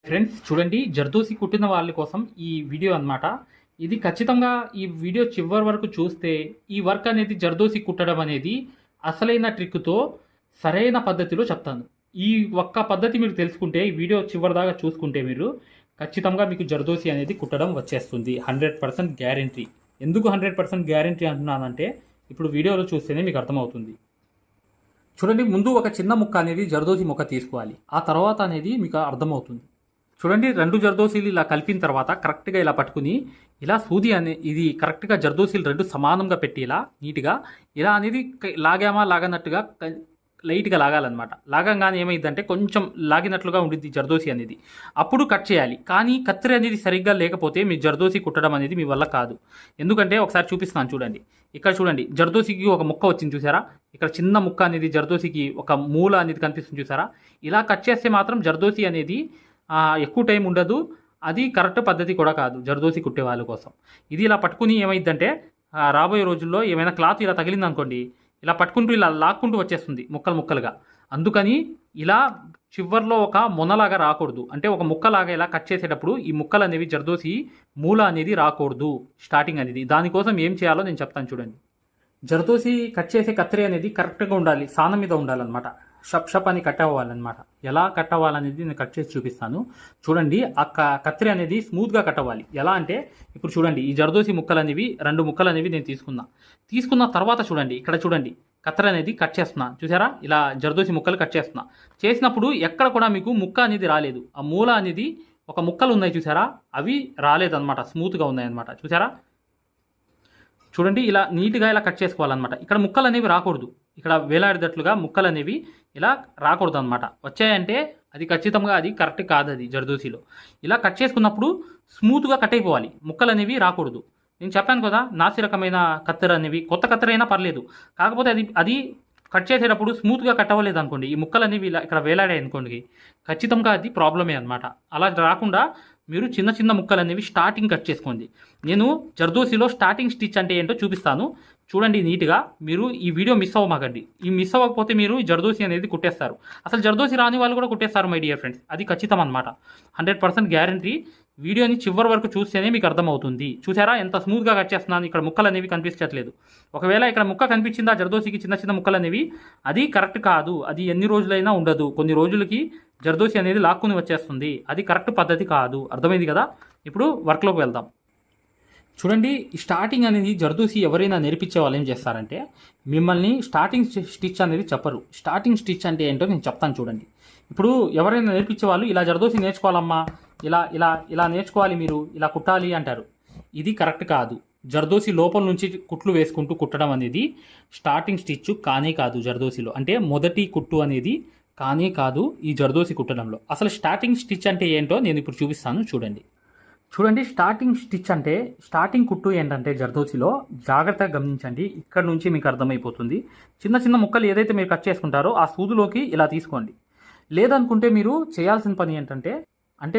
Friends చూడండి, జర్దోసి కుట్టిన వాళ్ళ కోసం ఈ వీడియో అన్నమాట. ఇది ఖచ్చితంగా ఈ వీడియో చివరి వరకు చూస్తే ఈ వర్క్ అనేది జర్దోసి కుట్టడం అనేది అసలైన ట్రిక్తో సరైన పద్ధతిలో చెప్తాను. ఈ ఒక్క పద్ధతి మీరు తెలుసుకుంటే, ఈ వీడియో చివరి దాకా చూసుకుంటే మీరు ఖచ్చితంగా మీకు జర్దోసి అనేది కుట్టడం వచ్చేస్తుంది. 100% గ్యారంటీ. ఎందుకు 100% గ్యారంటీ అంటున్నానంటే ఇప్పుడు వీడియోలో చూస్తేనే మీకు అర్థమవుతుంది. చూడండి, ముందు ఒక చిన్న ముక్క అనేది జర్దోసి ముక్క తీసుకోవాలి. ఆ తర్వాత అనేది మీకు అర్థమవుతుంది. చూడండి, రెండు జర్దోసీలు ఇలా కలిపిన తర్వాత కరెక్ట్గా ఇలా పట్టుకుని ఇలా సూది ఇది కరెక్ట్గా జర్దోసీలు రెండు సమానంగా పెట్టి ఇలా నీట్గా ఇలా అనేది లాగనట్టుగా లైట్గా లాగాలన్నమాట. లాగంగానే ఏమైందంటే కొంచెం లాగినట్లుగా ఉండిద్ది జర్దోసి అనేది. అప్పుడు కట్ చేయాలి. కానీ కత్తెర అనేది సరిగ్గా లేకపోతే మీ జర్దోసి కుట్టడం అనేది మీ వల్ల కాదు. ఎందుకంటే ఒకసారి చూపిస్తున్నాను చూడండి. ఇక్కడ చూడండి, జర్దోసికి ఒక ముక్క వచ్చింది చూసారా? ఇక్కడ చిన్న ముక్క అనేది జర్దోసికి ఒక మూల అనేది కనిపిస్తుంది చూసారా? ఇలా కట్ చేస్తే మాత్రం జర్దోసి అనేది ఎక్కువ టైం ఉండదు. అది కరెక్ట్ పద్ధతి కూడా కాదు జర్దోసి కుట్టే వాళ్ళ కోసం. ఇది ఇలా పట్టుకుని ఏమైందంటే రాబోయే రోజుల్లో ఏమైనా క్లాత్ ఇలా తగిలింది అనుకోండి, ఇలా పట్టుకుంటూ ఇలా లాక్కుంటూ వచ్చేస్తుంది ముక్కలు ముక్కలుగా. అందుకని ఇలా చివర్లో ఒక మొనలాగా రాకూడదు. అంటే ఒక ముక్కలాగా ఇలా కట్ చేసేటప్పుడు ఈ ముక్కలు అనేవి జర్దోసి మూల అనేది రాకూడదు స్టార్టింగ్ అనేది. దానికోసం ఏం చేయాలో నేను చెప్తాను చూడండి. జర్దోసి కట్ చేసే కత్తిరి అనేది కరెక్ట్గా ఉండాలి, సానం మీద ఉండాలన్నమాట. షప్ అని కట్ అవ్వాలన్నమాట. ఎలా కట్ అవ్వాలనేది నేను కట్ చేసి చూపిస్తాను చూడండి. ఆ కత్తిరి అనేది స్మూత్గా కట్ అవ్వాలి. ఎలా అంటే ఇప్పుడు చూడండి, ఈ జర్దోసి ముక్కలు అనేవి రెండు ముక్కలు అనేవి నేను తీసుకున్న తర్వాత చూడండి, ఇక్కడ చూడండి కత్తెర అనేది కట్ చేస్తున్నా చూసారా? ఇలా జర్దోసి ముక్కలు కట్ చేస్తున్నా. చేసినప్పుడు ఎక్కడ కూడా మీకు ముక్క అనేది రాలేదు. ఆ మూల అనేది ఒక ముక్కలు ఉన్నాయి చూసారా? అవి రాలేదన్నమాట, స్మూత్గా ఉన్నాయన్నమాట. చూసారా? చూడండి, ఇలా నీట్గా ఇలా కట్ చేసుకోవాలన్నమాట. ఇక్కడ ముక్కలు అనేవి రాకూడదు. ఇక్కడ వేలాడేటట్లుగా ముక్కలు అనేవి ఇలా రాకూడదు అనమాట. వచ్చాయంటే అది ఖచ్చితంగా అది కరెక్ట్ కాదు, అది జర్దోసిలో. ఇలా కట్ చేసుకున్నప్పుడు స్మూత్గా కట్ అయిపోవాలి, ముక్కలు అనేవి రాకూడదు. నేను చెప్పాను కదా, నాసి రకమైన కత్తెర అనేవి కొత్త కత్తెర అయినా పర్లేదు. కాకపోతే అది కట్ చేసేటప్పుడు స్మూత్గా కట్ అవ్వలేదు అనుకోండి, ఈ ముక్కలు అనేవి ఇలా ఇక్కడ వేలాడాయి అనుకోండి, ఖచ్చితంగా అది ప్రాబ్లమే అనమాట. అలా రాకుండా మీరు చిన్న చిన్న ముక్కలు అనేవి స్టార్టింగ్ కట్ చేసుకోండి. నేను జర్దోసిలో స్టార్టింగ్ స్టిచ్ అంటే ఏంటో చూపిస్తాను చూడండి నీట్గా. మీరు ఈ వీడియో మిస్ అవ్వమాకండి. ఈ మిస్ అవ్వకపోతే మీరు జర్దోసి అనేది కుట్టేస్తారు. అసలు జర్దోసి రాని వాళ్ళు కూడా కుట్టేస్తారు మై డియర్ ఫ్రెండ్స్. అది ఖచ్చితం అనమాట, 100% గ్యారంటీ. వీడియోని చివరి వరకు చూస్తేనే మీకు అర్థమవుతుంది. చూసారా ఎంత స్మూత్గా కట్ చేస్తున్నాను? ఇక్కడ ముక్కలు అనేవి కనిపించట్లేదు. ఒకవేళ ఇక్కడ ముక్క కనిపించిందా జర్దోసికి చిన్న చిన్న ముక్కలు అనేవి, అది కరెక్ట్ కాదు. అది ఎన్ని రోజులైనా ఉండదు, కొన్ని రోజులకి జర్దోసి అనేది లాక్కుని వచ్చేస్తుంది. అది కరెక్ట్ పద్ధతి కాదు. అర్థమైంది కదా? ఇప్పుడు వర్క్లోకి వెళ్దాం. చూడండి, స్టార్టింగ్ అనేది జర్దోసి ఎవరైనా నేర్పించే వాళ్ళు ఏం చేస్తారంటే మిమ్మల్ని స్టార్టింగ్ స్టిచ్ అనేది చెప్పరు. స్టార్టింగ్ స్టిచ్ అంటే ఏంటో నేను చెప్తాను చూడండి. ఇప్పుడు ఎవరైనా నేర్పించే వాళ్ళు ఇలా జర్దోసి నేర్చుకోవాలమ్మా, ఇలా ఇలా ఇలా నేర్చుకోవాలి, మీరు ఇలా కుట్టాలి అంటారు. ఇది కరెక్ట్ కాదు. జర్దోసి లోపల నుంచి కుట్లు వేసుకుంటూ కుట్టడం అనేది స్టార్టింగ్ స్టిచ్ కానే కాదు జర్దోసిలో. అంటే మొదటి కుట్టు అనేది కానే కాదు ఈ జర్దోసి కుట్టడంలో. అసలు స్టార్టింగ్ స్టిచ్ అంటే ఏంటో నేను ఇప్పుడు చూపిస్తాను చూడండి. స్టార్టింగ్ స్టిచ్ అంటే స్టార్టింగ్ కుట్టు ఏంటంటే జర్దోసిలో జాగ్రత్తగా గమనించండి. ఇక్కడ నుంచి మీకు అర్థమైపోతుంది. చిన్న చిన్న ముక్కలు ఏదైతే మీరు కట్ చేసుకుంటారో ఆ సూదులోకి ఇలా తీసుకోండి. లేదనుకుంటే మీరు చేయాల్సిన పని ఏంటంటే,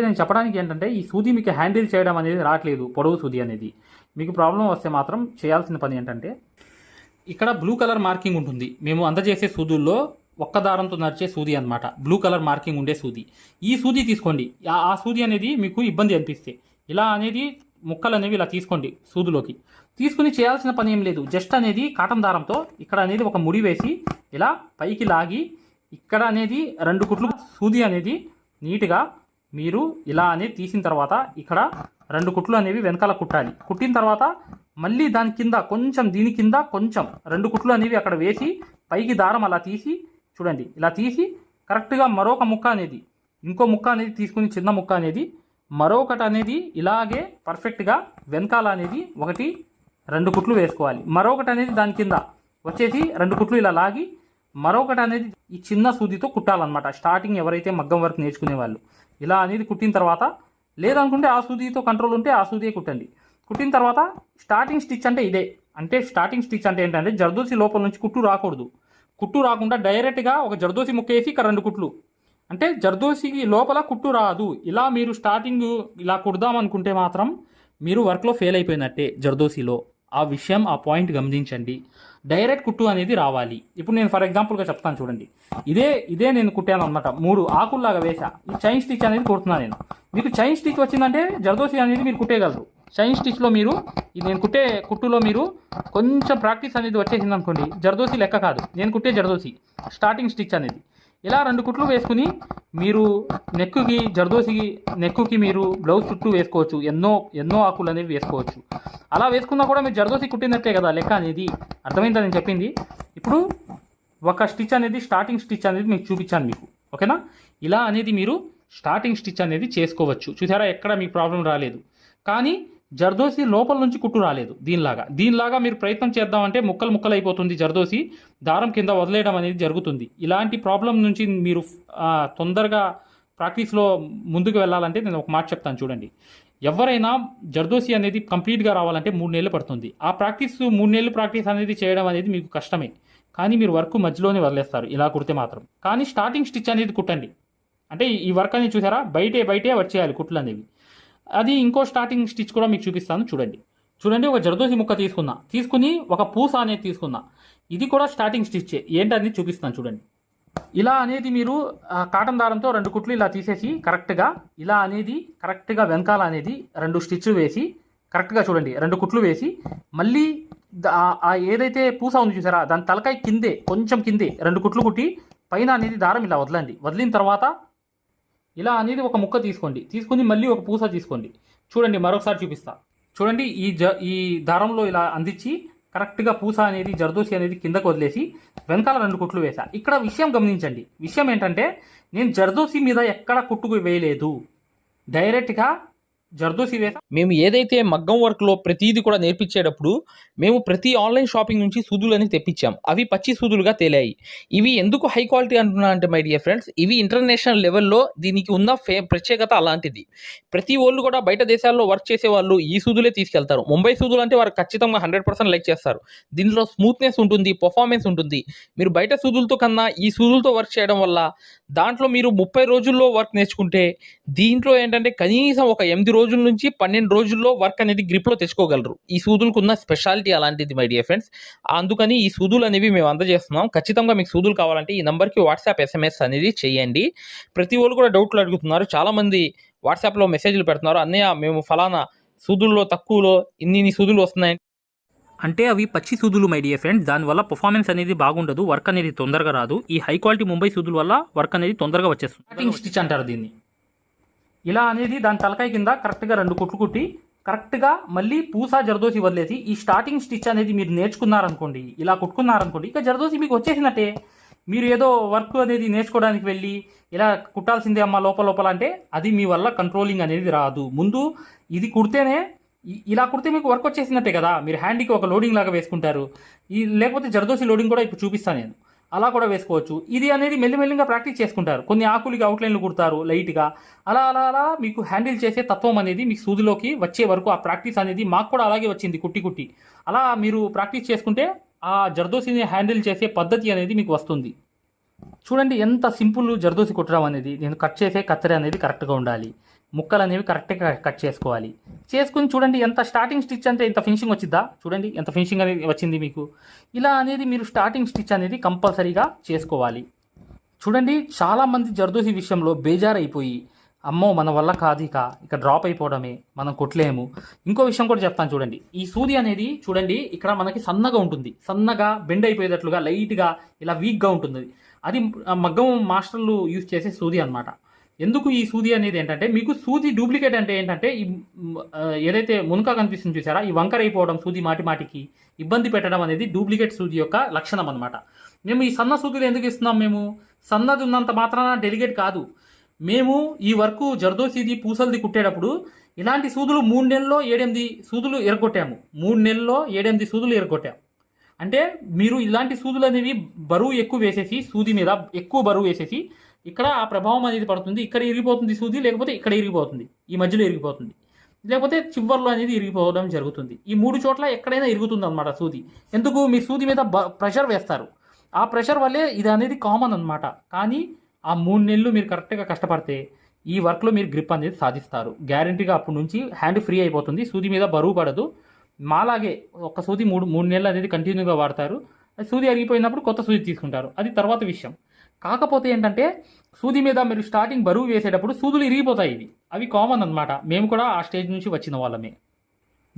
నేను చెప్పడానికి ఏంటంటే, ఈ సూది మీకు హ్యాండిల్ చేయడం అనేది రావట్లేదు, పొడవు సూది అనేది మీకు ప్రాబ్లం వస్తే మాత్రం చేయాల్సిన పని ఏంటంటే, ఇక్కడ బ్లూ కలర్ మార్కింగ్ ఉంటుంది. మేము అందజేసే సూదుల్లో ఒక్క దారంతో నడిచే సూది అనమాట, బ్లూ కలర్ మార్కింగ్ ఉండే సూది. ఈ సూది తీసుకోండి. ఆ సూది అనేది మీకు ఇబ్బంది అనిపిస్తే ఇలా అనేది ముక్కలు అనేవి ఇలా తీసుకోండి. సూదులోకి తీసుకుని చేయాల్సిన పని ఏం లేదు. జస్ట్ అనేది కాటన్ దారంతో ఇక్కడ అనేది ఒక ముడి వేసి ఇలా పైకి లాగి ఇక్కడ అనేది 2 కుట్లు సూది అనేది నీట్గా మీరు ఇలా అనేది తీసిన తర్వాత ఇక్కడ 2 కుట్లు అనేవి వెనకాల కుట్టాలి. కుట్టిన తర్వాత మళ్ళీ దాని కింద కొంచెం, దీని కింద కొంచెం 2 కుట్లు అనేవి అక్కడ వేసి పైకి దారం అలా తీసి చూడండి, ఇలా తీసి కరెక్ట్గా మరొక ముక్క అనేది, ఇంకో ముక్క అనేది తీసుకుని చిన్న ముక్క అనేది మరొకటి అనేది ఇలాగే పర్ఫెక్ట్గా వెనకాల అనేది 1-2 కుట్లు వేసుకోవాలి. మరొకటి అనేది దాని కింద వచ్చేసి 2 కుట్లు ఇలా లాగి మరొకటి అనేది ఈ చిన్న సూదితో కుట్టాలన్నమాట. స్టార్టింగ్ ఎవరైతే మగ్గం వర్క్ నేర్చుకునే వాళ్ళు ఇలా అనేది కుట్టిన తర్వాత, లేదనుకుంటే ఆ సూదితో కంట్రోల్ ఉంటే ఆ సూదియే కుట్టండి. కుట్టిన తర్వాత స్టార్టింగ్ స్టిచ్ అంటే ఇదే. అంటే స్టార్టింగ్ స్టిచ్ అంటే ఏంటంటే జర్దోసి లోపల నుంచి కుట్టు రాకూడదు. కుట్టు రాకుండా డైరెక్ట్గా ఒక జర్దోసి ముక్క వేసి ఇక్కడ 2 కుట్లు, అంటే జర్దోసికి లోపల కుట్టు రాదు. ఇలా మీరు స్టార్టింగ్ ఇలా కుడదాం అనుకుంటే మాత్రం మీరు వర్క్లో ఫెయిల్ అయిపోయినట్టే జర్దోసిలో. ఆ విషయం, ఆ పాయింట్ గమనించండి. డైరెక్ట్ కుట్టు అనేది రావాలి. ఇప్పుడు నేను ఫర్ ఎగ్జాంపుల్గా చెప్తాను చూడండి. ఇదే నేను కుట్టాను అనమాట. 3 ఆకుల్లాగా వేసా. ఈ చైన్ స్టిచ్ అనేది కుడుతున్నాను నేను. మీకు చైన్ స్టిచ్ వచ్చిందంటే జర్దోసి అనేది మీరు కుట్టేయగలరు. చైన్ స్టిచ్లో మీరు నేను కుట్టే కుట్టులో మీరు కొంచెం ప్రాక్టీస్ అనేది వచ్చేసింది అనుకోండి, జర్దోసి లెక్క కాదు. నేను కుట్టే జర్దోసి స్టార్టింగ్ స్టిచ్ అనేది ఇలా 2 కుట్లు వేసుకుని మీరు నెక్కుకి మీరు బ్లౌజ్ చుట్టూ వేసుకోవచ్చు. ఎన్నో ఆకులు అనేవి వేసుకోవచ్చు. అలా వేసుకున్నా కూడా మీరు జర్దోసి కుట్టినట్లే కదా లెక్క అనేది. అర్థమైందా నేను చెప్పింది? ఇప్పుడు ఒక స్టిచ్ అనేది స్టార్టింగ్ స్టిచ్ అనేది మీకు చూపించాను మీకు. ఓకేనా? ఇలా అనేది మీరు స్టార్టింగ్ స్టిచ్ అనేది చేసుకోవచ్చు. చూసారా, ఎక్కడ మీకు ప్రాబ్లం రాలేదు. కానీ జర్దోసి లోపల నుంచి కుట్టు రాలేదు. దీనిలాగా మీరు ప్రయత్నం చేద్దామంటే ముక్కలు అయిపోతుంది. జర్దోసి దారం కింద వదిలేయడం అనేది జరుగుతుంది. ఇలాంటి ప్రాబ్లం నుంచి మీరు తొందరగా ప్రాక్టీస్లో ముందుకు వెళ్ళాలంటే నేను ఒక మాట చెప్తాను చూడండి. ఎవరైనా జర్దోసి అనేది కంప్లీట్గా రావాలంటే 3 నెలలు పడుతుంది. ఆ 3 నెలలు ప్రాక్టీస్ అనేది చేయడం అనేది మీకు కష్టమే. కానీ మీరు వర్క్ మధ్యలోనే వదిలేస్తారు ఇలా కుడితే మాత్రం. కానీ స్టార్టింగ్ స్టిచ్ అనేది కుట్టండి. అంటే ఈ వర్క్ అనేది చూసారా, బయటే వచ్చేయాలి కుట్లు అనేవి. అది ఇంకో స్టార్టింగ్ స్టిచ్ కూడా మీకు చూపిస్తాను చూడండి. ఒక జర్దోసి ముక్క తీసుకుని ఒక పూస అనేది తీసుకున్నా. ఇది కూడా స్టార్టింగ్ స్టిచ్చే. ఏంటనేది చూపిస్తాను చూడండి. ఇలా అనేది మీరు కాటన్ దారంతో 2 కుట్లు ఇలా తీసేసి కరెక్ట్గా వెనకాల అనేది 2 స్టిచ్లు వేసి కరెక్ట్గా చూడండి 2 కుట్లు వేసి మళ్ళీ ఏదైతే పూస ఉంది చూసారా, దాని తలకాయ కొంచెం కిందే 2 కుట్లు కుట్టి పైన అనేది దారం ఇలా వదలండి. వదిలిన తర్వాత ఇలా అనేది ఒక ముక్క తీసుకుని మళ్ళీ ఒక పూస తీసుకోండి. చూడండి, మరొకసారి చూపిస్తా చూడండి. ఈ దారంలో ఇలా అందించి కరెక్ట్గా పూస అనేది జర్దోసి అనేది కిందకు వదిలేసి వెనకాల 2 కుట్లు వేసా. ఇక్కడ విషయం గమనించండి. విషయం ఏంటంటే నేను జర్దోసి మీద ఎక్కడ కుట్టుకు వేయలేదు. డైరెక్ట్గా జర్దోసి వేసా. మేము ఏదైతే మగ్గం వర్క్లో ప్రతిదీ కూడా నేర్పించేటప్పుడు మేము ప్రతి ఆన్లైన్ షాపింగ్ నుంచి సూదులని తెప్పించాం. అవి పచ్చి సూదులుగా తేలాయి. ఇవి ఎందుకు హై క్వాలిటీ అంటున్నా అంటే మై డియర్ ఫ్రెండ్స్, ఇవి ఇంటర్నేషనల్ లెవెల్లో దీనికి ఉన్న ప్రత్యేకత అలాంటిది. ప్రతి వాళ్ళు కూడా బయట దేశాల్లో వర్క్ చేసే వాళ్ళు ఈ సూదులే తీసుకెళ్తారు. ముంబై సూదులు అంటే వారు ఖచ్చితంగా 100% లైక్ చేస్తారు. దీనిలో స్మూత్నెస్ ఉంటుంది, పర్ఫార్మెన్స్ ఉంటుంది. మీరు బయట సూదులతో కన్నా ఈ సూదులతో వర్క్ చేయడం వల్ల దాంట్లో మీరు 30 రోజుల్లో వర్క్ నేర్చుకుంటే దీంట్లో ఏంటంటే కనీసం ఒక 8 రోజుల నుంచి 12 రోజుల్లో వర్క్ అనేది గ్రిప్లో తెచ్చుకోగలరు. ఈ సూదులకు ఉన్న స్పెషాలిటీ అలాంటిది మై డియర్ ఫ్రెండ్స్. అందుకని ఈ సూదులు అనేవి మేము అందజేస్తున్నాం. ఖచ్చితంగా మీకు సూదులు కావాలంటే ఈ నెంబర్కి వాట్సాప్ SMS అనేది చేయండి. ప్రతి వాళ్ళు కూడా డౌట్లు అడుగుతున్నారు. చాలామంది వాట్సాప్లో మెసేజ్లు పెడుతున్నారు, అన్నయ్య మేము ఫలానా సూదుల్లో తక్కువలో ఇన్ని సూదులు వస్తున్నాయి అంటే అవి పచ్చి సూదులు మై డియర్ ఫ్రెండ్స్. దానివల్ల పర్ఫార్మెన్స్ అనేది బాగుండదు, వర్క్ అనేది తొందరగా రాదు. ఈ హై క్వాలిటీ ముంబై సూదుల వల్ల వర్క్ అనేది తొందరగా వచ్చేస్తుంది. స్టార్టింగ్ స్టిచ్ అంటారు దీన్ని. ఇలా అనేది దాని తలకాయ కింద కరెక్ట్గా 2 కుట్లు కుట్టి కరెక్ట్గా మళ్ళీ పూసా జర్దోసి వదిలేసి ఈ స్టార్టింగ్ స్టిచ్ అనేది మీరు నేర్చుకున్నారనుకోండి, ఇలా కుట్టుకున్నారనుకోండి, ఇక జర్దోసి మీకు వచ్చేసినట్టే. మీరు ఏదో వర్క్ అనేది నేర్చుకోవడానికి వెళ్ళి ఇలా కుట్టాల్సిందే అమ్మ లోపల అంటే అది మీ వల్ల కంట్రోలింగ్ అనేది రాదు. ముందు ఇది కుడితేనే ఇలా కుడితే మీకు వర్క్ వచ్చేసినట్టే కదా. మీరు హ్యాండ్కి ఒక లోడింగ్ లాగా వేసుకుంటారు. లేకపోతే జర్దోసి లోడింగ్ కూడా ఇప్పుడు చూపిస్తాను నేను. అలా కూడా వేసుకోవచ్చు. ఇది అనేది మెల్లిమెల్లిగా ప్రాక్టీస్ చేసుకుంటారు. కొన్ని ఆకులకి అవుట్లైన్లు కుడతారు లైట్గా. అలా మీకు హ్యాండిల్ చేసే తత్వం అనేది మీకు సూదిలోకి వచ్చే వరకు ఆ ప్రాక్టీస్ అనేది మాకు కూడా అలాగే వచ్చింది కుట్టి. అలా మీరు ప్రాక్టీస్ చేసుకుంటే ఆ జర్దోసిని హ్యాండిల్ చేసే పద్ధతి అనేది మీకు వస్తుంది. చూడండి ఎంత సింపుల్ జర్దోసి కుట్టడం అనేది. నేను కట్ చేసే కత్తెర అనేది కరెక్ట్గా ఉండాలి. ముక్కలు అనేవి కరెక్ట్గా కట్ చేసుకుని చూడండి ఎంత స్టార్టింగ్ స్టిచ్ అంటే ఎంత ఫినిషింగ్ వచ్చిందా. చూడండి ఎంత ఫినిషింగ్ అనేది వచ్చింది మీకు. ఇలా అనేది మీరు స్టార్టింగ్ స్టిచ్ అనేది కంపల్సరీగా చేసుకోవాలి. చూడండి చాలామంది జర్దోసి విషయంలో బేజారైపోయి అమ్మో మన వల్ల కాదు ఇక డ్రాప్ అయిపోవడమే, మనం కొట్టలేము. ఇంకో విషయం కూడా చెప్తాను చూడండి. ఈ సూది అనేది చూడండి ఇక్కడ మనకి సన్నగా ఉంటుంది. సన్నగా బెండ్ అయిపోయేటట్లుగా లైట్గా ఇలా వీక్గా ఉంటుంది. అది మగ్గం మాస్టర్లు యూజ్ చేసే సూది అనమాట. ఎందుకు ఈ సూది అనేది ఏంటంటే మీకు సూది డూప్లికేట్ అంటే ఏంటంటే ఏదైతే మునక కనిపిస్తుంది చూసారా, ఈ వంకర అయిపోవడం సూది మాటికి ఇబ్బంది పెట్టడం అనేది డూప్లికేట్ సూది యొక్క లక్షణం అనమాట. మేము ఈ సన్న సూదులు ఎందుకు ఇస్తున్నాం? మేము సన్నది ఉన్నంత మాత్రాన డెలిగేట్ కాదు. మేము ఈ వర్క్ జర్దోసిది పూసలది కుట్టేటప్పుడు ఇలాంటి సూదులు 3 నెలల్లో 7-8 సూదులు ఎరగొట్టాము. 3 నెలల్లో 7-8 సూదులు ఎరగొట్టాము. అంటే మీరు ఇలాంటి సూదులు అనేవి బరువు ఎక్కువ వేసేసి సూది మీద ఎక్కువ బరువు వేసేసి ఇక్కడ ఆ ప్రభావం అనేది పడుతుంది. ఇక్కడ ఇరిగిపోతుంది సూది, లేకపోతే ఇక్కడ ఇరిగిపోతుంది, ఈ మధ్యలో ఇరిగిపోతుంది, లేకపోతే చివర్లో అనేది ఇరిగిపోవడం జరుగుతుంది. ఈ 3 చోట్ల ఎక్కడైనా ఇరుగుతుంది అనమాట సూది. ఎందుకు? మీ సూది మీద ప్రెషర్ వేస్తారు. ఆ ప్రెషర్ వల్లే ఇది అనేది కామన్ అనమాట. కానీ ఆ 3 నెలలు మీరు కరెక్ట్గా కష్టపడితే ఈ వర్క్లో మీరు గ్రిప్ అనేది సాధిస్తారు గ్యారంటీగా. అప్పటి నుంచి హ్యాండ్ ఫ్రీ అయిపోతుంది, సూది మీద బరువు పడదు, మాలాగే ఒక సూది మూడు నెలలు అనేది కంటిన్యూగా వాడతారు. సూది అరిగిపోయినప్పుడు కొత్త సూది తీసుకుంటారు, అది తర్వాత విషయం. కాకపోతే ఏంటంటే సూది మీద మీరు స్టార్టింగ్ బరువు వేసేటప్పుడు సూదులు ఇరిగిపోతాయి. అవి కామన్ అనమాట. మేము కూడా ఆ స్టేజ్ నుంచి వచ్చిన వాళ్ళమే.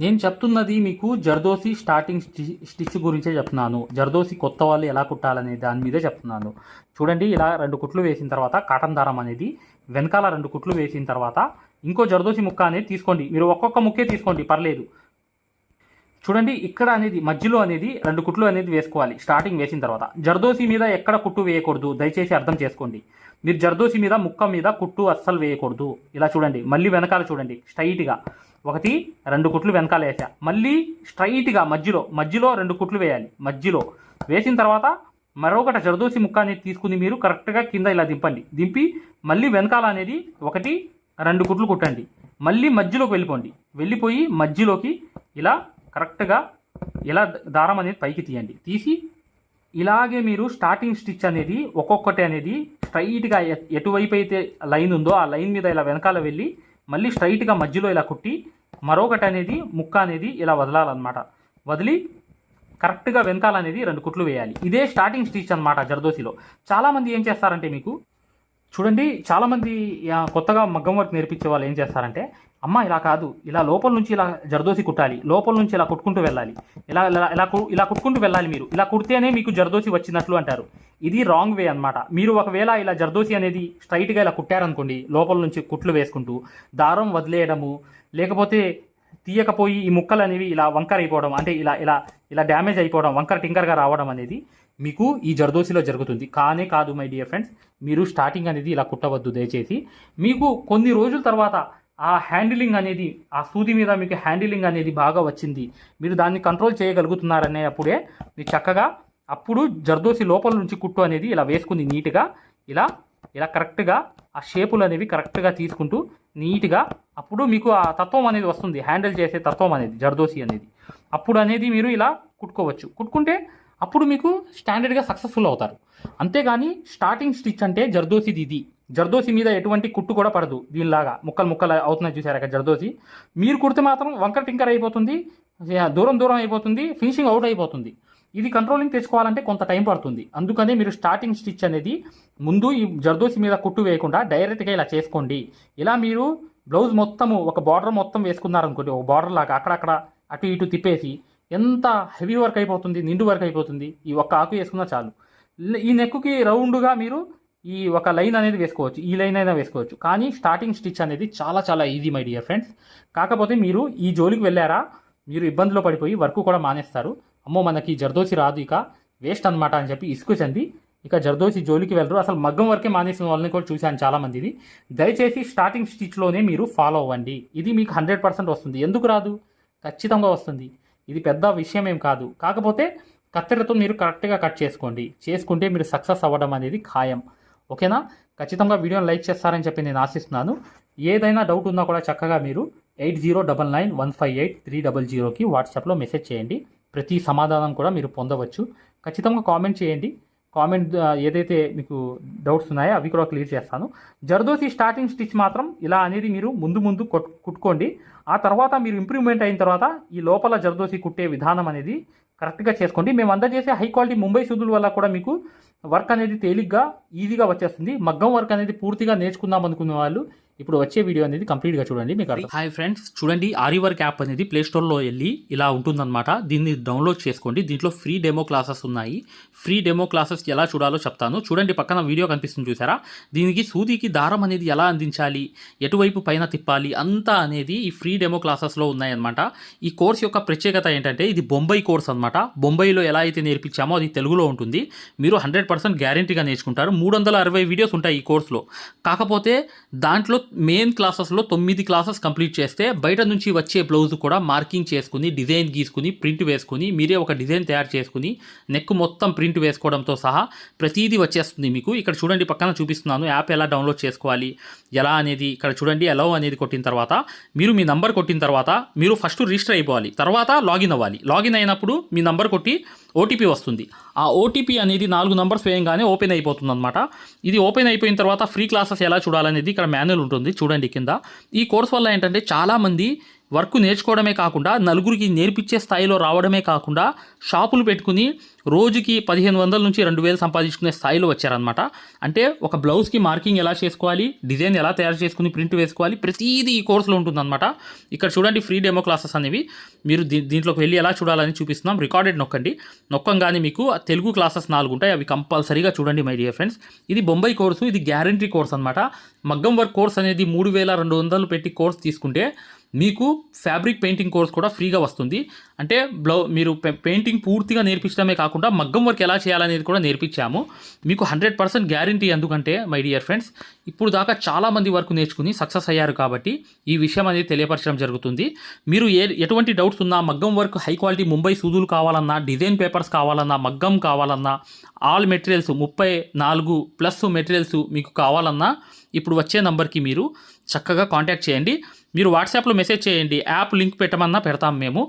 నేను చెప్తున్నది మీకు జర్దోసి స్టార్టింగ్ స్టిచ్ గురించే చెప్తున్నాను. జర్దోసి కొత్త వాళ్ళు ఎలా కుట్టాలనే దాని మీదే చెప్తున్నాను. చూడండి, ఇలా 2 కుట్లు వేసిన తర్వాత కాటన్ దారం అనేది వెనకాల 2 కుట్లు వేసిన తర్వాత ఇంకో జర్దోసి ముక్క అనేది తీసుకోండి. మీరు ఒక్కొక్క ముక్కే తీసుకోండి, పర్లేదు. చూడండి, ఇక్కడ అనేది మధ్యలో అనేది 2 కుట్లు అనేది వేసుకోవాలి. స్టార్టింగ్ వేసిన తర్వాత జర్దోసి మీద ఎక్కడ కుట్టు వేయకూడదు, దయచేసి అర్థం చేసుకోండి. మీరు జర్దోసి మీద ముక్క మీద కుట్టు అస్సలు వేయకూడదు. ఇలా చూడండి, మళ్ళీ వెనకాల చూడండి, స్ట్రైట్గా 2 కుట్లు వెనకాల వేసా, మళ్ళీ స్ట్రైట్గా మధ్యలో 2 కుట్లు వేయాలి. మధ్యలో వేసిన తర్వాత మరొకటి జర్దోసి ముక్క అనేది తీసుకుని మీరు కరెక్ట్గా కింద ఇలా దింపి మళ్ళీ వెనకాల అనేది 2 కుట్లు కుట్టండి. మళ్ళీ మధ్యలోకి వెళ్ళిపోయి మధ్యలోకి ఇలా కరెక్ట్గా ఇలా దారం అనేది పైకి తీసి ఇలాగే మీరు స్టార్టింగ్ స్టిచ్ అనేది ఒక్కొక్కటి అనేది స్ట్రైట్గా ఎటువైపు అయితే లైన్ ఉందో ఆ లైన్ మీద ఇలా వెనకాల వెళ్ళి మళ్ళీ స్ట్రైట్గా మధ్యలో ఇలా కుట్టి మరొకటి అనేది ముక్క అనేది ఇలా వదలాలన్నమాట. వదిలి కరెక్ట్గా వెనకాల అనేది 2 కుట్లు వేయాలి. ఇదే స్టార్టింగ్ స్టిచ్ అనమాట జర్దోసిలో. చాలామంది ఏం చేస్తారంటే మీకు చూడండి, చాలామంది కొత్తగా మగ్గం వర్క్ నేర్పించే వాళ్ళు ఏం చేస్తారంటే, అమ్మ ఇలా కాదు, ఇలా లోపల నుంచి ఇలా జర్దోసి కుట్టాలి, లోపల నుంచి ఇలా కుట్టుకుంటూ వెళ్ళాలి, ఇలా కుట్టుకుంటూ వెళ్ళాలి, మీరు ఇలా కుడితేనే మీకు జర్దోసి వచ్చినట్లు అంటారు. ఇది రాంగ్ వే అనమాట. మీరు ఒకవేళ ఇలా జర్దోసి అనేది స్ట్రైట్గా ఇలా కుట్టారనుకోండి, లోపల నుంచి కుట్లు వేసుకుంటూ దారం వదిలేయడము, లేకపోతే తీయకపోయి ఈ ముక్కలు అనేవి ఇలా వంకర అయిపోవడం, అంటే ఇలా ఇలా ఇలా డ్యామేజ్ అయిపోవడం, వంకర టింకర్గా రావడం అనేది మీకు ఈ జర్దోసిలో జరుగుతుంది. కాదు మై డియర్ ఫ్రెండ్స్, మీరు స్టార్టింగ్ అనేది ఇలా కుట్టవద్దు దయచేసి. మీకు కొన్ని రోజుల తర్వాత ఆ హ్యాండిలింగ్ అనేది, ఆ సూది మీద మీకు హ్యాండిలింగ్ అనేది బాగా వచ్చింది, మీరు దాన్ని కంట్రోల్ చేయగలుగుతున్నారనే అప్పుడే మీరు చక్కగా అప్పుడు జర్దోసి లోపల నుంచి కుట్టు అనేది ఇలా వేసుకుని నీట్గా ఇలా ఇలా కరెక్ట్గా ఆ షేపులు అనేవి కరెక్ట్గా తీసుకుంటూ నీట్గా అప్పుడు మీకు ఆ తత్వం అనేది వస్తుంది, హ్యాండిల్ చేసే తత్వం అనేది జర్దోసి అనేది. అప్పుడు అనేది మీరు ఇలా కుట్టుకుంటే అప్పుడు మీకు స్టాండర్డ్గా సక్సెస్ఫుల్ అవుతారు. అంతేగాని స్టార్టింగ్ స్టిచ్ అంటే జర్దోసిది ఇది. జర్దోసి మీద ఎటువంటి కుట్టు కూడా పడదు. దీనిలాగా ముక్కలు అవుతున్నాయి చూసారా జర్దోసి. మీరు కుడితే మాత్రం వంకర టింకర్ అయిపోతుంది, దూరం అయిపోతుంది, ఫినిషింగ్ అవుట్ అయిపోతుంది. ఇది కంట్రోలింగ్ తెచ్చుకోవాలంటే కొంత టైం పడుతుంది. అందుకనే మీరు స్టార్టింగ్ స్టిచ్ అనేది ముందు ఈ జర్దోసి మీద కుట్టు వేయకుండా డైరెక్ట్గా ఇలా చేసుకోండి. ఇలా మీరు బ్లౌజ్ మొత్తము ఒక బార్డర్ మొత్తం వేసుకున్నారనుకోండి, ఒక బార్డర్ లాగా అక్కడక్కడ అటు ఇటు తిప్పేసి ఎంత హెవీ వర్క్ అయిపోతుంది, నిండు వర్క్ అయిపోతుంది. ఈ ఒక్క ఆకు వేసుకున్నా చాలు. ఈ నెక్కుకి రౌండ్గా మీరు ఈ ఒక లైన్ అనేది వేసుకోవచ్చు, ఈ లైన్ అయినా వేసుకోవచ్చు. కానీ స్టార్టింగ్ స్టిచ్ అనేది చాలా చాలా ఈజీ మై డియర్ ఫ్రెండ్స్. కాకపోతే మీరు ఈ జోలికి వెళ్ళారా, మీరు ఇబ్బందిలో పడిపోయి వర్క్ కూడా మానేస్తారు. అమ్మో మనకి జర్దోసి రాదు, ఇక వేస్ట్ అనమాట అని చెప్పి ఇసుకుచండి ఇక జర్దోసి జోలికి వెళ్ళరు. అసలు మగ్గం వర్కే మానేసిన వాళ్ళని కూడా చూశాను చాలామందిని. దయచేసి స్టార్టింగ్ స్టిచ్లోనే మీరు ఫాలో అవ్వండి. ఇది మీకు 100% వస్తుంది. ఎందుకు రాదు? ఖచ్చితంగా వస్తుంది. ఇది పెద్ద విషయం ఏం కాదు. కాకపోతే కత్తెరతో మీరు కరెక్ట్గా కట్ చేసుకుంటే మీరు సక్సెస్ అవ్వడం అనేది ఖాయం. ఓకేనా? ఖచ్చితంగా వీడియోని లైక్ చేస్తారని చెప్పి నేను ఆశిస్తున్నాను. ఏదైనా డౌట్ ఉన్నా కూడా చక్కగా మీరు 8099158300కి వాట్సాప్లో మెసేజ్ చేయండి. ప్రతి సమాధానం కూడా మీరు పొందవచ్చు. ఖచ్చితంగా కామెంట్ చేయండి. ఏదైతే మీకు డౌట్స్ ఉన్నాయో అవి కూడా క్లియర్ చేస్తాను. జర్దోసి స్టార్టింగ్ స్టిచ్ మాత్రం ఇలా అనేది మీరు ముందు కుట్టుకోండి. ఆ తర్వాత మీరు ఇంప్రూవ్మెంట్ అయిన తర్వాత ఈ లోపల జర్దోసి కుట్టే విధానం అనేది కరెక్ట్గా చేసుకోండి. మేము అందజేసే హై క్వాలిటీ ముంబై సూదుల వల్ల కూడా మీకు వర్క్ అనేది తేలిగ్గా ఈజీగా వచ్చేస్తుంది. మగ్గం వర్క్ అనేది పూర్తిగా నేర్చుకుందాం అనుకునే వాళ్ళు ఇప్పుడు వచ్చే వీడియో అనేది కంప్లీట్గా చూడండి. మీకు హాయ్ ఫ్రెండ్స్, చూడండి ఆరి వర్క్ యాప్ అనేది ప్లేస్టోర్లో వెళ్ళి ఇలా ఉంటుందన్నమాట. దీన్ని డౌన్లోడ్ చేసుకోండి. దీంట్లో ఫ్రీ డెమో క్లాసెస్ ఉన్నాయి. ఫ్రీ డెమో క్లాసెస్ ఎలా చూడాలో చెప్తాను. చూడండి, పక్కన వీడియో కనిపిస్తుంది చూసారా, దీనికి సూదికి దారం అనేది ఎలా అందించాలి, ఎటువైపు పైన తిప్పాలి అంతా అనేది ఈ ఫ్రీ డెమో క్లాసెస్లో ఉన్నాయన్నమాట. ఈ కోర్స్ యొక్క ప్రత్యేకత ఏంటంటే ఇది బొంబాయి కోర్స్ అనమాట. బొంబాయిలో ఎలా అయితే నేర్పించామో అది తెలుగులో ఉంటుంది. మీరు 100% గ్యారంటీగా నేర్చుకుంటారు. 360 వీడియోస్ ఉంటాయి ఈ కోర్సులో. కాకపోతే దాంట్లో మెయిన్ క్లాసెస్లో 9 క్లాసెస్ కంప్లీట్ చేస్తే బయట నుంచి వచ్చే బ్లౌజ్ కూడా మార్కింగ్ చేసుకుని, డిజైన్ గీసుకుని, ప్రింట్ వేసుకుని, మీరే ఒక డిజైన్ తయారు చేసుకుని నెక్ మొత్తం ప్రింట్ వేసుకోవడంతో సహా ప్రతిదీ వచ్చేస్తుంది మీకు. ఇక్కడ చూడండి, పక్కన చూపిస్తున్నాను యాప్ ఎలా డౌన్లోడ్ చేసుకోవాలి ఎలా అనేది. ఇక్కడ చూడండి, అలౌ అనేది కొట్టిన తర్వాత మీరు మీ నంబర్ కొట్టిన తర్వాత మీరు ఫస్ట్ రిజిస్టర్ అయిపోవాలి, తర్వాత లాగిన్ అవ్వాలి. లాగిన్ అయినప్పుడు మీ నంబర్ కొట్టి ఓటీపీ వస్తుంది. ఆ ఓటీపీ అనేది 4 నంబర్స్ వేయంగానే ఓపెన్ అయిపోతుంది అనమాట. ఇది ఓపెన్ అయిపోయిన తర్వాత ఫ్రీ క్లాసెస్ ఎలా చూడాలనేది ఇక్కడ మాన్యువల్ ఉంటుంది చూడండి కింద. ఈ కోర్స్ వల్ల ఏంటంటే చాలామంది వర్క్ నేర్చుకోవడమే కాకుండా నలుగురికి నేర్పించే స్థాయిలో రావడమే కాకుండా షాపులు పెట్టుకుని రోజుకి 1500 నుంచి 2000 సంపాదించుకునే స్థాయిలో వచ్చారనమాట. అంటే ఒక బ్లౌజ్కి మార్కింగ్ ఎలా చేసుకోవాలి, డిజైన్ ఎలా తయారు చేసుకుని ప్రింట్ వేసుకోవాలి, ప్రతిదీ ఈ కోర్సులో ఉంటుందన్నమాట. ఇక్కడ చూడండి ఫ్రీ డెమో క్లాసెస్ అనేవి. మీరు దీంట్లోకి వెళ్ళి ఎలా చూడాలని చూపిస్తున్నాం. రికార్డెడ్ నొక్కంగానే మీకు తెలుగు క్లాసెస్ 4 ఉంటాయి. అవి కంపల్సరీగా చూడండి మై డియర్ ఫ్రెండ్స్. ఇది బొంబాయి కోర్సు, ఇది గ్యారంటీ కోర్స్ అనమాట. మగ్గం వర్క్ కోర్స్ అనేది 3200 పెట్టి కోర్స్ తీసుకుంటే మీకు ఫ్యాబ్రిక్ పెయింటింగ్ కోర్స్ కూడా ఫ్రీగా వస్తుంది. అంటే మీరు పెయింటింగ్ పూర్తిగా నేర్పించడమే కాకుండా మగ్గం వర్క్ ఎలా చేయాలనేది కూడా నేర్పించాము. మీకు 100% గ్యారంటీ. ఎందుకంటే మై డియర్ ఫ్రెండ్స్, ఇప్పుడు దాకా చాలామంది వర్క్ నేర్చుకుని సక్సెస్ అయ్యారు కాబట్టి ఈ విషయం అనేది తెలియపరచడం జరుగుతుంది. మీరు ఎటువంటి డౌట్స్ ఉన్నా, మగ్గం వర్క్ హై క్వాలిటీ ముంబై సూదులు కావాలన్నా, డిజైన్ పేపర్స్ కావాలన్నా, మగ్గం కావాలన్నా, ఆల్ మెటీరియల్స్ 34+ మెటీరియల్స్ మీకు కావాలన్నా ఇప్పుడు వచ్చే నంబర్కి మీరు చక్కగా కాంటాక్ట్ చేయండి. మీరు వాట్సాప్లో మెసేజ్ చేయండి, యాప్ లింక్ పెట్టమన్నా పెడతాం మేము.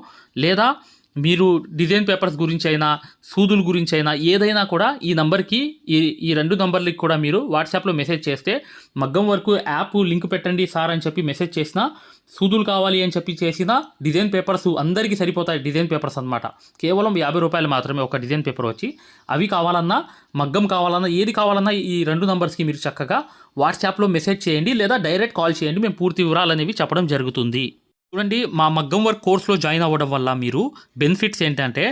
లేదా మీరు డిజైన్ పేపర్స్ గురించి అయినా, సూదుల గురించి అయినా ఏదైనా కూడా ఈ నంబర్కి, ఈ 2 నంబర్లకి కూడా మీరు వాట్సాప్లో మెసేజ్ చేస్తే మగ్గం వరకు యాప్ లింక్ పెట్టండి సార్ అని చెప్పి మెసేజ్ చేసినా, సూదులు కావాలి అని చెప్పి చేసిన డిజైన్ పేపర్స్ అందరికీ సరిపోతాయి. డిజైన్ పేపర్స్ అనమాట. కేవలం 50 రూపాయలు మాత్రమే ఒక డిజైన్ పేపర్ వచ్చి. అవి కావాలన్నా, మగ్గం కావాలన్నా, ఏది కావాలన్నా ఈ 2 నంబర్స్కి మీరు చక్కగా వాట్సాప్లో మెసేజ్ చేయండి, లేదా డైరెక్ట్ కాల్ చేయండి. మేము పూర్తి వివరాలు అనేవి చెప్పడం జరుగుతుంది. చూడండి, మా మగ్గం వర్క్ కోర్సులో జాయిన్ అవ్వడం వల్ల మీరు బెనిఫిట్స్ ఏంటంటే,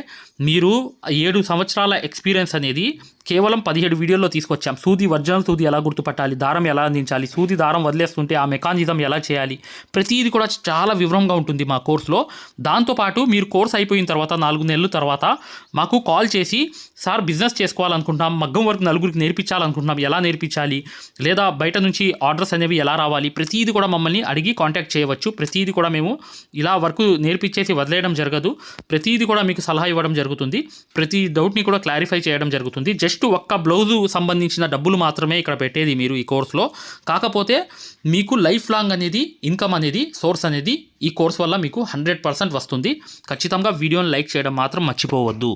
మీరు 7 సంవత్సరాల ఎక్స్పీరియన్స్ అనేది కేవలం 17 వీడియోల్లో తీసుకొచ్చాం. ఒరిజినల్ సూది ఎలా గుర్తుపట్టాలి, దారం ఎలా అందించాలి, సూది దారం వదిలేస్తుంటే ఆ మెకానిజం ఎలా చేయాలి, ప్రతిదీ కూడా చాలా వివరంగా ఉంటుంది మా కోర్సులో. దాంతోపాటు మీరు కోర్స్ అయిపోయిన తర్వాత 4 నెలల తర్వాత మాకు కాల్ చేసి, సార్ బిజినెస్ చేసుకోవాలనుకుంటున్నాం, మగ్గం వర్క్ నలుగురికి నేర్పించాలనుకుంటున్నాం, ఎలా నేర్పించాలి, లేదా బయట నుంచి ఆర్డర్స్ అనేవి ఎలా రావాలి, ప్రతిదీ కూడా మమ్మల్ని అడిగి కాంటాక్ట్ చేయవచ్చు. ప్రతిదీ కూడా మేము ఇలా వర్క్ నేర్పించేసి వదిలేయడం జరగదు. ప్రతిదీ కూడా మీకు సలహా ఇవ్వడం జరుగుతుంది. ప్రతి డౌట్ని కూడా క్లారిఫై చేయడం జరుగుతుంది. జస్ట్ ఒక్క బ్లౌజు సంబంధించిన డబ్బులు మాత్రమే ఇక్కడ పెట్టేది మీరు ఈ కోర్సులో. కాకపోతే మీకు లైఫ్ లాంగ్ అనేది ఇన్కమ్ అనేది, సోర్స్ అనేది ఈ కోర్స్ వల్ల మీకు 100% వస్తుంది. ఖచ్చితంగా వీడియోని లైక్ చేయడం మాత్రం మర్చిపోవద్దు.